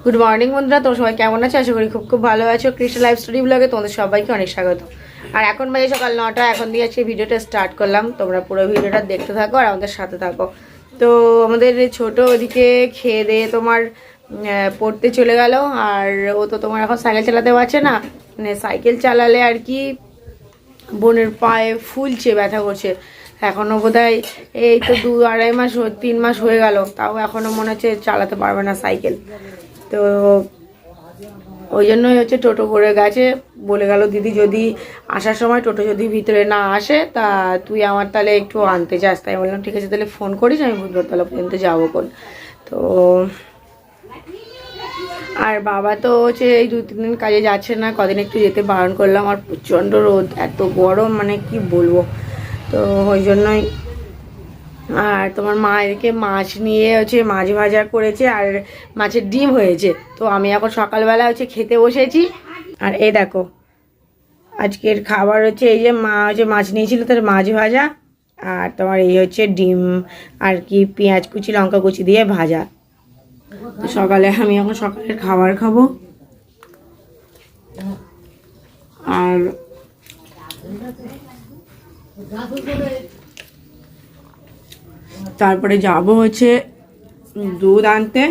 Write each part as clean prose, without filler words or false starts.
Good morning বন্ধুরা, তোমরা সবাই কেমন আছো? আশা করি খুব খুব ভালো আছো। কৃষ্ণ লাইফ স্টোরি ব্লগে তোমাদের সবাইকে অনেক স্বাগত। আর এখন বাজে সকাল 9টা। এখন দিয়ে আজকে ভিডিওটা স্টার্ট করলাম। তোমরা পুরো ভিডিওটা দেখতে থাকো আর আমাদের সাথে থাকো। তো আমাদের ছোট ওদিকে খেয়ে দিয়ে তোমার পড়তে চলে গেল। আর ও তো তোমার এখন সাইকেল চালাতে পারছে না, মানে সাইকেল চালালে আর কি বোনের পায়ে ফুলছে, ব্যথা করছে। এখনও বোধহয় এই তো 2-2.5 মাস 3 মাস হয়ে গেল, তাও এখনও মনে হচ্ছে চালাতে পারবে না সাইকেল। তো ওই জন্যই হচ্ছে টোটো করে গেছে। বলে গেল দিদি যদি আসার সময় টোটো যদি ভিতরে না আসে তা তুই আমার তাহলে একটু আনতে যাস। তাই বললাম ঠিক আছে, তাহলে ফোন করিস, আমি ভূততলা পর্যন্ত যাবো কোন। তো আর বাবা তো হচ্ছে এই 2-3 দিন কাজে যাচ্ছে না, কদিন একটু যেতে বারণ করলাম। আর প্রচণ্ড রোদ, এত গরম, মানে কি বলবো। তো ওই জন্যই। আর তোমার মা এদিকে মাছ নিয়ে হচ্ছে মাছ ভাজা করেছে আর মাছের ডিম হয়েছে। তো আমি এখন সকালবেলা হচ্ছে খেতে বসেছি। আর এই দেখো আজকের খাবার হচ্ছে এই যে মা হচ্ছে মাছ নিয়েছিল, তার মাছ ভাজা আর তোমার এই হচ্ছে ডিম আর কি পেঁয়াজ কুচি লঙ্কা কুচি দিয়ে ভাজা। তো সকালে আমি এখন সকালের খাবার খাবো। আর তারপরে যাব হচ্ছে দুধ আনতে।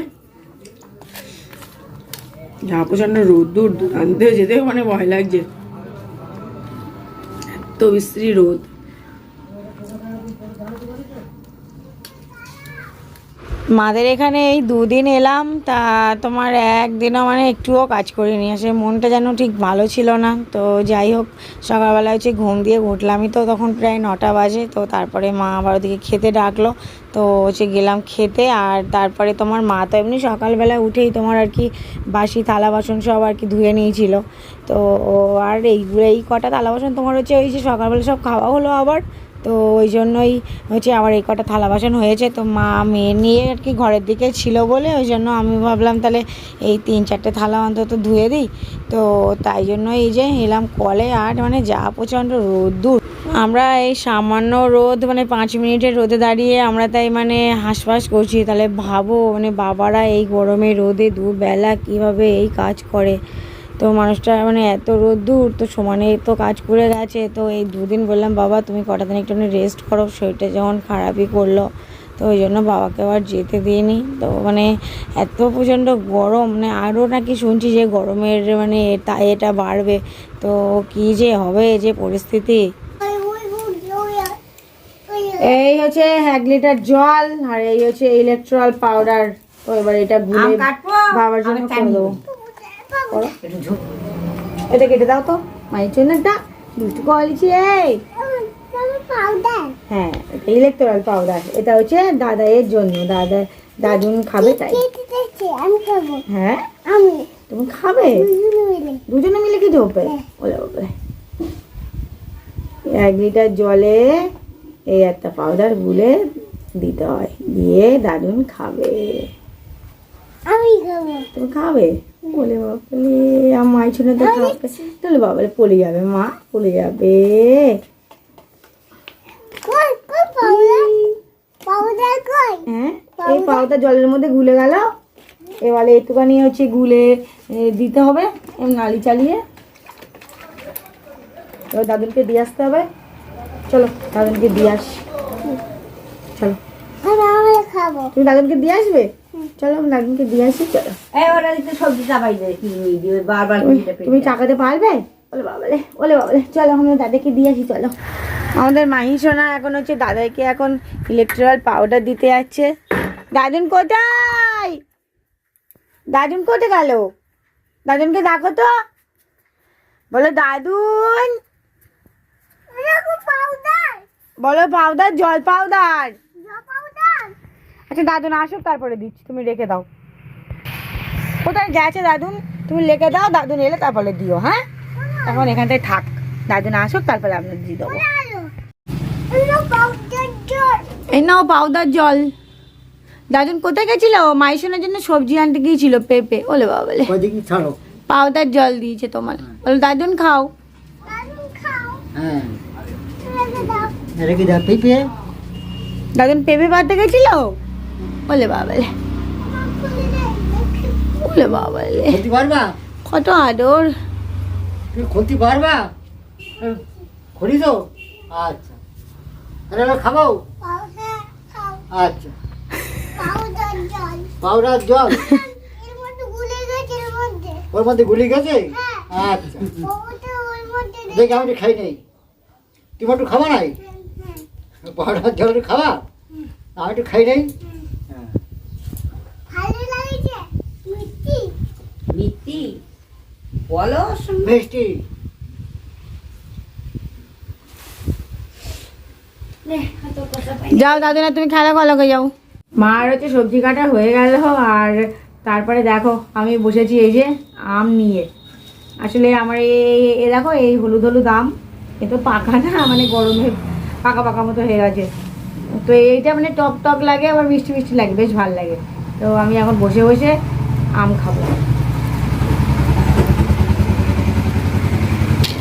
যা প্রচন্ড রোদ্দুর, দুধ আনতে যেতে মানে ভয় লাগছে, এত বিশ্রী রোদ। মাদের এখানে এই 2 দিন এলাম, তা তোমার একদিনও মানে একটুও কাজ করিনি। আসলে মনটা যেন ঠিক ভালো ছিল না। তো যাই হোক, সকালবেলা হচ্ছে ঘুম দিয়ে উঠলামই তো তখন প্রায় 9টা বাজে। তো তারপরে মা আবার ওদিকে খেতে ডাকলো, তো হচ্ছে গেলাম খেতে। আর তারপরে তোমার মা তো এমনি সকালবেলা উঠেই তোমার আর কি বাসি থালা বাসন সব আর কি ধুয়ে নিয়েছিল। তো আর এই কটা থালা বাসন তোমার হচ্ছে ওই যে সকালবেলা সব খাওয়া হলো আবার, তো ওই জন্যই হচ্ছে আবার এই কটা থালা বাসন হয়েছে। তো মা মেয়ে নিয়ে আর কি ঘরের দিকে ছিল বলে ওই জন্য আমি ভাবলাম তাহলে এই 3-4টে থালা অন্তত ধুয়ে দিই। তো তাই জন্য এই যে এলাম কলে। আর মানে যা প্রচণ্ড রোদ্দুর, আমরা এই সামান্য রোদ মানে 5 মিনিটের রোদে দাঁড়িয়ে আমরা তাই মানে হাঁসফাঁস করছি। তাহলে ভাবো মানে বাবারা এই গরমে রোদে দুবেলা কীভাবে এই কাজ করে। তো মানুষটা মানে এত রোদ্দুর, তো সমানে তো কাজ করে গেছে। তো এই 2 দিন বললাম বাবা তুমি কটা দিন একটু রেস্ট করো, শরীরটা যখন খারাপই করলো। তো ওই জন্য বাবাকে আবার যেতে দিইনি। তো মানে এত প্রচণ্ড গরম, মানে আরও নাকি শুনছি যে গরমের মানে এটা বাড়বে। তো কী যে হবে যে পরিস্থিতি। এই হচ্ছে 1 লিটার জল আর এই হচ্ছে ইলেকট্রল পাউডার। তো এবার এটা গুলে বাবার জন্য করে দেবো। এটা কেটে দাও তো মায়ের জন্য, একটা দুটো করেছি। এই হ্যাঁ, এটা ইলেকট্রল পাউডার, এটা হচ্ছে দাদাইয়ের জন্য। দাদুন খাবে তাই। হ্যাঁ তুমি খাবে, দুজনে মিলে কি ঢোবে? বলে 1 লিটার জলে এই একটা পাউডার গুলে দিতে হয়, দিয়ে দাদুন খাবে। আমি খাবো, তুমি খাবে? বলে বাবলে আমার শুনে তো খাবে, তাহলে বাবলে পড়ে যাবে, মা পড়ে যাবে। হ্যাঁ, এই পাউডার জলের মধ্যে গুলে গেল। এবারে একটুখানি হচ্ছে গুলে দিতে হবে নালি চালিয়ে। এবার দাদুনকে দিয়ে আসতে হবে। চলো দাদুনকে দিয়ে আসি, চলো। তুমি দাদুনকে দিয়ে আসবে? চলো দাদুনকে দিয়ে আসি, চলো। সবজি চাপাই বারবার তুমি চাকাতে পারবে? বলে বাবালে, বলে বাবালে, চলো আমরা দাদাকে দিয়ে আসি, চলো। আমাদের মাহি সোনা এখন হচ্ছে দাদাকে এখন ইলেকট্রল পাউডার দিতে যাচ্ছে। দাদুন কোথায়? দাদুন কোথায় গেল? দাদুনকে ডাকো তো, বলো দাদুন, বলো পাউডার, জল পাউডার। আচ্ছা দাদুন আসুক তারপরে দিচ্ছি, তুমি রেখে দাও। কোথায় গেছে দাদুন? তুমি রেখে দাও, দাদুন এলে তারপরে দিও। হ্যাঁ, এখন এখানটায় থাক, দাদুন আসুক তারপরে আপনার দিয়ে দেবো। এই নাও পাউডার জল। দাদুন কোথায় গেছিল? মাইসনের জন্য সবজি আনতে গিয়েছিল, পেঁপে। ওলে বাবালে, পাউডার জল দিয়েছে তোমার। বলো দাদুন খাও। দাদুন পেঁপে পাড়তে গেছিল। ওলে বাবালে, বাবা রে, খুলতে পারবা? কত আদর। তুমি খুলতে পারবা? খুলি তো? আচ্ছা, তাহলে এবার খাবো? আচ্ছা, পাউডার জল ওর মধ্যে গুলি গেছে? আচ্ছা, দেখি আমি একটু খাই নেই। তুমি একটু খাবা নাই? পাউডার জল একটু খাবা? আমি একটু খাই নেই। মিষ্টি বলো, মিষ্টি যাও দাদু না, তুমি খেলা ভালোকে যাও। মার হচ্ছে সবজি কাটা হয়ে গেল, আর তারপরে দেখো আমি বসেছি এই যে আম নিয়ে। আসলে আমার এ দেখো এই হলুদ হলুদ আম, এ তো পাকা না, মানে গরমে পাকা পাকা মতো হয়ে গেছে। তো এইটা মানে টক টক লাগে, আবার মিষ্টি মিষ্টি লাগে, বেশ ভালো লাগে। তো আমি এখন বসে বসে আম খাবো,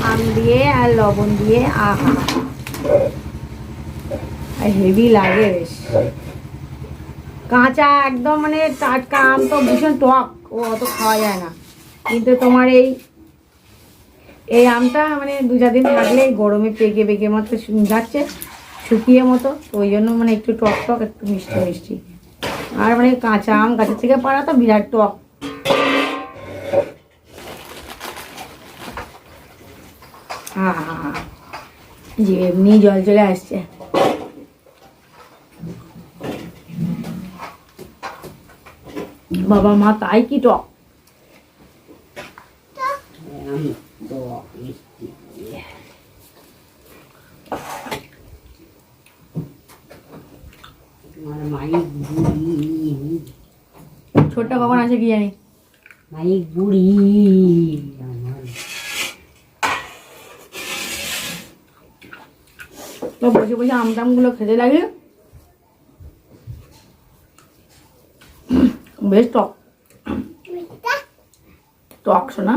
আম দিয়ে আর লবণ দিয়ে। আহা, আর হেভি লাগে বেশ। কাঁচা একদম মানে টাটকা আম তো ভীষণ টক, ও অত খাওয়া যায় না। কিন্তু তোমার এই আমটা মানে 2-4 দিন থাকলে গরমে পেকে পেকে মতো যাচ্ছে, শুকিয়ে মতো, তো ওই জন্য মানে একটু টক টক, একটু মিষ্টি মিষ্টি। আর মানে কাঁচা আম গাছের থেকে পাড়া তো বিরাট টক। যে এমনি জল চলে আসছে। বাবা মা তাই কি টক। ছোটটা কখন আছে কি জানি। মাইক বুড়ি তো বসে বসে আমটামগুলো খেতে লাগে, বেশ টক টক শোনা।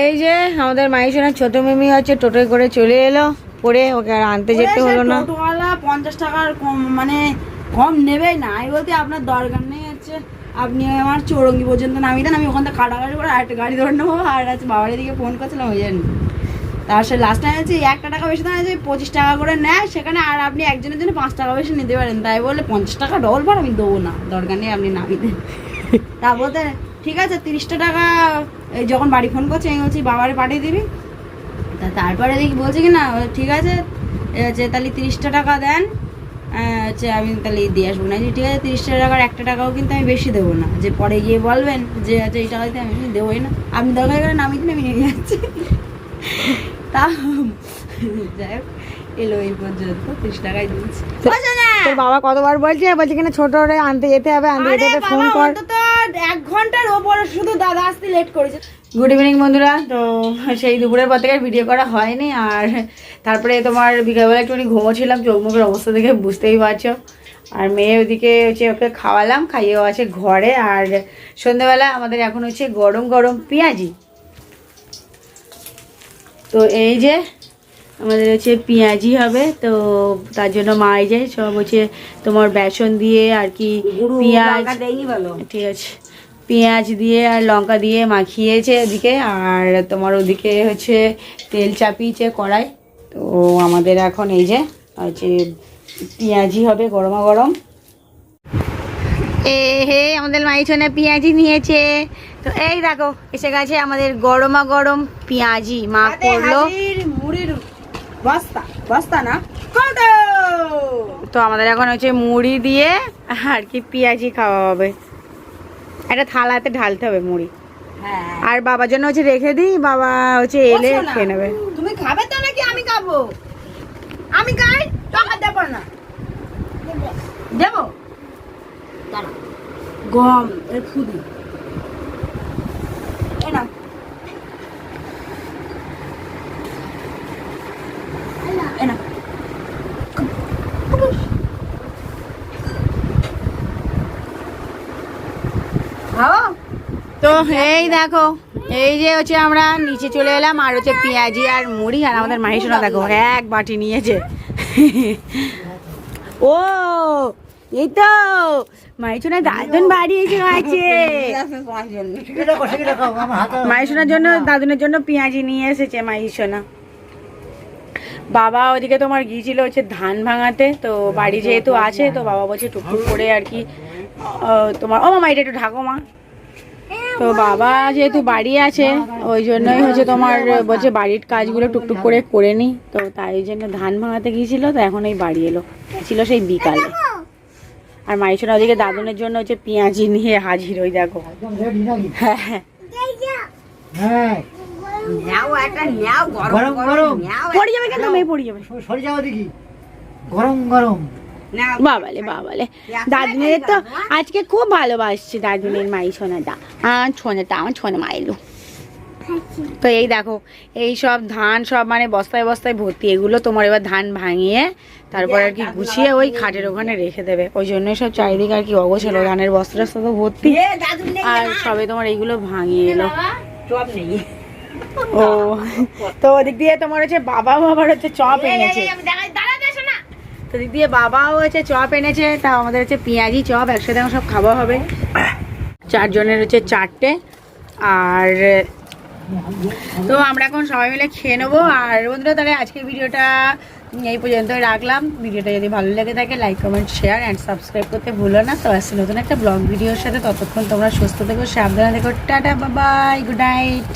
এই যে আমাদের মাইশোনার ছোট মিমি হচ্ছে টোটোয় করে চলে এলো, পরে ওকে আর আনতে যেতে হলো না। টোটোওয়ালা 50 টাকার কম মানে কম নেবেই না। আমি বলতে আপনার দরকার নেই, হচ্ছে আপনি আমার চৌরঙ্গি পর্যন্ত নামিয়ে দেন, আমি ওখান থেকে কাটাকাটি করে আরেকটা গাড়ি ধরে নেবো। আর আছে বাবার দিকে ফোন করছিলাম, ওই জন্য। তার সাথে লাস্ট টাইম হচ্ছে 1 টাকা বেশি দাম আছে, 25 টাকা করে নেয় সেখানে, আর আপনি একজনের জন্য 5 টাকা বেশি নিতে পারেন। তাই বলে 50 টাকা ডবল ভাড়া আমি দেবো না, দরকার নেই, আপনি নামিয়ে দেন। তা বলতে ঠিক আছে 30 টাকা। এই যখন বাড়ি ফোন করছে আমি বলছি বাবারে পাঠিয়ে দিবি। তারপরে দেখি বলছে কি না ঠিক আছে, যে তাহলে 30 টাকা দেন, হচ্ছে আমি তাহলে দিয়ে আসবো না। ঠিক আছে 30 টাকার 1 টাকাও কিন্তু আমি বেশি দেবো না, যে পরে গিয়ে বলবেন যে আচ্ছা এই টাকাতে আমি দেবোই না, আপনি দরকার করে নামিয়ে দিন, আমি নিয়ে যাচ্ছি। তা যাই হোক এলো এই পর্যন্ত, 30 টাকায় দিচ্ছি। তোর বাবা কতবার বলছে কিনা ছোট আনতে যেতে হবে, আনতে যেতে হবে, ফোন কর। তো 1 ঘন্টার ওপরে শুধু দাদা আসতে লেট করেছে। গুড ইভিনিং বন্ধুরা। তো সেই দুপুরের পর থেকে ভিডিও করা হয়নি, আর তারপরে তোমার বিকালবেলা একটুখানি ঘুমোছিলাম, চোখ মুখের অবস্থা দেখে বুঝতেই পারছো। আর মেয়ে ওদিকে হচ্ছে ওকে খাওয়ালাম, খাইয়েও আছে ঘরে। আর সন্ধ্যেবেলা আমাদের এখন হচ্ছে গরম গরম পেঁয়াজি। তো এই যে আমাদের হচ্ছে পেঁয়াজি হবে, তো তার জন্য মা এই যে সব হচ্ছে তোমার বেসন দিয়ে আর কি পেঁয়াজ, ঠিক আছে, পেঁয়াজ দিয়ে আর লঙ্কা দিয়ে মাখিয়েছে এদিকে, আর তোমার ওদিকে হচ্ছে তেল চাপিয়েছে কড়াই। তো আমাদের এখন এই যে হচ্ছে পেঁয়াজি হবে গরমা গরম। হে আমাদের মাইছনে পেঁয়াজি নিয়েছে। তো এই দেখো এসে গেছে আমাদের গরমা গরম পেঁয়াজি, মা করলো। মুড়ির বস্তা বস্তা না, তো আমাদের এখন হচ্ছে মুড়ি দিয়ে আর কি পেঁয়াজি খাওয়া হবে। একটা থালাতে ঢালতে হবে মুড়ি। হ্যাঁ, আর বাবার জন্য হচ্ছে রেখে দিই, বাবা হচ্ছে এলে খেয়ে নেবে। তুমি খাবে তো নাকি আমি খাবো? আমি খাই, টাকা দেবো না, দেবো দাঁড়া। গম এর ফুদি এ না, এ না। তো এই দেখো এই যে হচ্ছে আমরা নিচে চলে এলাম, আর হচ্ছে পেঁয়াজি আর মুড়ি, আর আমাদের মাহিসোনা দেখো 1 বাটি নিয়েছে। ও এই তো মাইশোনা দাদুন বাড়ি এসে আছে। মাইশোনার জন্য দাদুনের জন্য পেঁয়াজি নিয়ে এসেছে মাইশোনা। বাবা ওদিকে তোমার গিয়েছিল হচ্ছে ধান ভাঙাতে, তো বাড়ি যেহেতু আছে তো বাবা বলছে টুকটুক করে আর কি তোমার, ও মামা এটা একটু ঢাকো মা। তো বাবা যেহেতু বাড়ি আছে ওই জন্যই হচ্ছে তোমার বলছে বাড়ির কাজগুলো টুকটুক করে নি, তো তাই জন্য ধান ভাঙাতে গিয়েছিল, তো এখন এই বাড়ি এলো, ছিল সেই বিকালে। আর মাইশোনা ওদিকে দাদুনের জন্য হচ্ছে পেঁয়াজি নিয়ে হাজির, ওই দেখো। একদম রেডি নাকি? হ্যাঁ হ্যাঁ হ্যাঁ গরম গরম পড়ে যাবে কেন মেয়ে, পড়ে যাবে। সরে যাও দেখি, গরম গরম। বাবালে বাবালে দাদুনের তো আজকে খুব ভালোবাসছে দাদুনের মাইশোনাটা, ছোনাটা আমার ছোনা মাইলো। তো এই দেখো এই সব ধান সব মানে বস্তায় বস্তায় ভর্তি, এগুলো তোমার এবার ধান ভাঙিয়ে তারপর আর কি গুছিয়ে ওই খাটের ওখানে রেখে দেবে, ওই জন্যই সব চারিদিকে আর কি অগোছালো, ধানের বস্তা টস্তা তো ভর্তি। আর সবে তোমার এইগুলো ভাঙিয়ে এলো। ও তো ওদিক দিয়ে তোমার হচ্ছে বাবার হচ্ছে চপ এনেছে, তো দিক দিয়ে বাবাও হচ্ছে চপ এনেছে, তা আমাদের হচ্ছে পেঁয়াজি চপ একসাথে সব খাওয়া হবে, 4 জনের হচ্ছে 4টে। আর তো আমরা এখন সবাই মিলে খেয়ে নেবো। আর বন্ধুরা তাহলে আজকের ভিডিওটা এই পর্যন্তই রাখলাম। ভিডিওটা যদি ভালো লেগে থাকে like comment share and subscribe করতে ভুলো না। তো আসছে নতুন একটা ব্লগ ভিডিওর সাথে, ততক্ষণ তোমরা সুস্থ থেকো, সাবধানে থেকো, টাটা বাই, গুড নাইট।